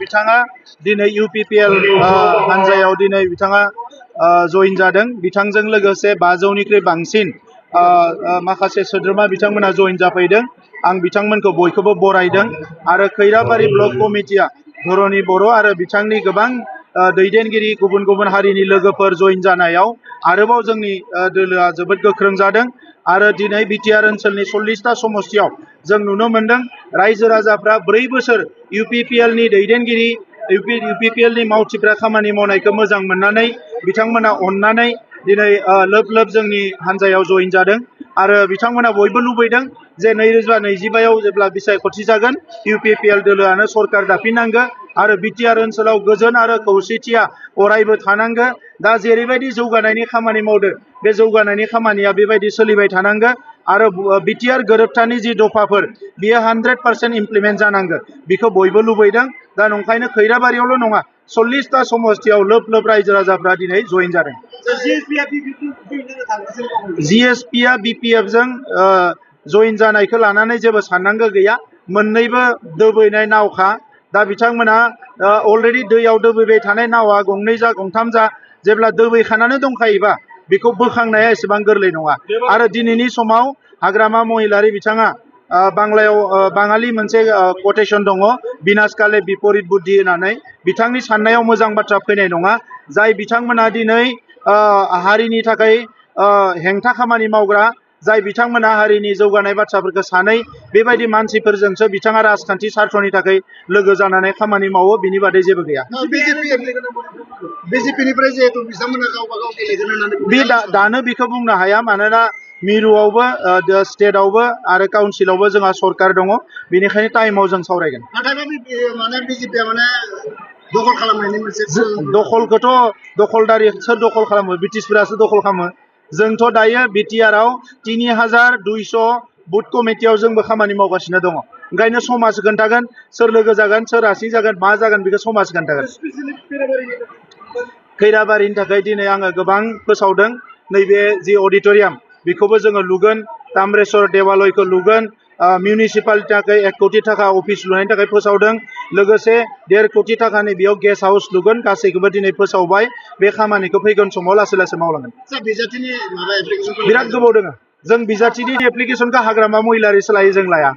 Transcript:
बिथाङा दिनै UPPL हानजायाव दिनै बिथाङा जइन जादों। बिथांजों लोगोसे 500निख्रुइ बांसिन माखासे सोद्रोमा बिथांमोना जइन जाफैदों। आं बिथांमोनखौ बयखौबो बरायदों आरो खैराबारि ब्लक कमिटिया धरणी बर' आरो बिथांनि गोबां दैदेनगिरि गुबुन गुबुन हारिनि लोगोफोर जइन जानायाव आरोबाव जोंनि दोलोआ जोबोद गोख्रों जादों आरो दिनै बिटिआर ओनसोलनि 40टा समस्तियाव जों नुनो मोनदों रायजो राजाफ्रा 4 बोसोर UPPLनि दैदेनगिरि UPPLनि मावथिफ्रा खामानि मावनायखौ मोजां मोननानै बिथांमोना अननानै दिनै लोब लोब जोंनि हानजायाव जइन जादों आरो बिथांमोना बयबो लुबैदों जे 2025आव जेब्ला बिसायख'थि जागोन UPPL दोलोआनो सरकार दाफिननांगो आरो बिटिआर ओनसोलाव गोजोन आरो खौसेथिया अरायबो थानांगो। दा जेरैबायदि जौगानायनि खामानि मावदो बे जौगानायनि खामानिया बेबायदि सोलिबाय थानांगो आरो बिटिआर गोरोबथानि जि दफाफोर बियो 100% इमप्लिमेन्ट जानांगो बेखौ बयबो लुबैदों। दा नंखायनो खैराबारियावल' नङा 40टा समस्तियाव लोब लोब रायजो राजाफ्रा दिनै जइन जादों। GSPआ BPFजों जइन जानायखौ लानानै जेबो साननांगौ गैया। मोननैबो दोबैनाय नावखा। दा बिथांमोना अलरेडि दैयाव दोबैबाय थानाय नावा गंनै जा गंथाम जा जेब्ला दोबैखानानै दंखायोबा बेखौ बोखांनाया एसेबां गोरलै नङा आरो दिनैनि समाव हाग्रामा महिलारि बिथाङा बांलायाव बाङालि मोनसे quotation दङ बिनाशकाले बिपरित बुद्धि होननानै बिथांनि साननायाव मोजां बाथ्रा फैनाय नङा। जाय बिथांमोना दिनै हारिनि थाखाय हेंथा खामानि मावग्रा जाय बिथांमोना हारिनि जौगानाय बाथ्राफोरखौ सानै बेबायदि मानसिफोरजोंसो बिथाङा राजखान्थि सार्थनि थाखाय लोगो जानानै खामानि मावो बिनि बादै जेबो गैया। बिजेपिनिफ्राय जिहेतु बिथांमोना गावबा गाव गेलेगोन होननानै बे दानो बेखौ बुंनो हाया मानोना मिरुआवबो स्टेटआवबो आरो काउन्सिलावबो जोंहा सरकार दङ बेनिखायनो टाइमाव जों सावरायगोन। माने बिजेपिया माने दखल खालामनायनि मोनसे दखलखौथ' दखलदारि सोर दखल खालामो ब्रिटिशफोरासो दखल खालामो। जोंथ' दायो बिटिआरआव 3200 बुथ कमिटियाव जोंबो खामानि मावगासिनो दङ। ओंखायनो समाज खोन्थागोन सोर लोगो जागोन सोर आसि जागोन मा जागोन बेखौ समाज खोन्थागोन। खैराबारिनि थाखाय दिनै आङो गोबां फोसावदों। नैबे जि अडिट'रियाम बेखौबो जोङो लुगोन ताम्रेश्वर देवालयखौ लुगोन मिउनिसिपालिटिनि थाखाय 1 कोटि थाखा अफिस लुनायनि थाखाय फोसावदों लोगोसे 1.5 कोटि थाखानि बेयाव गेस्ट हाउस लुगोन गासैखौबो दिनै फोसावबाय बे खामानिखौ फैगोन समाव लासै लासै मावलांगोन। बिराद गोबाव दङ जों बिजाथिनि एप्लिकेसनखौ हाग्रामा महिलारिसो लायो जों लाया।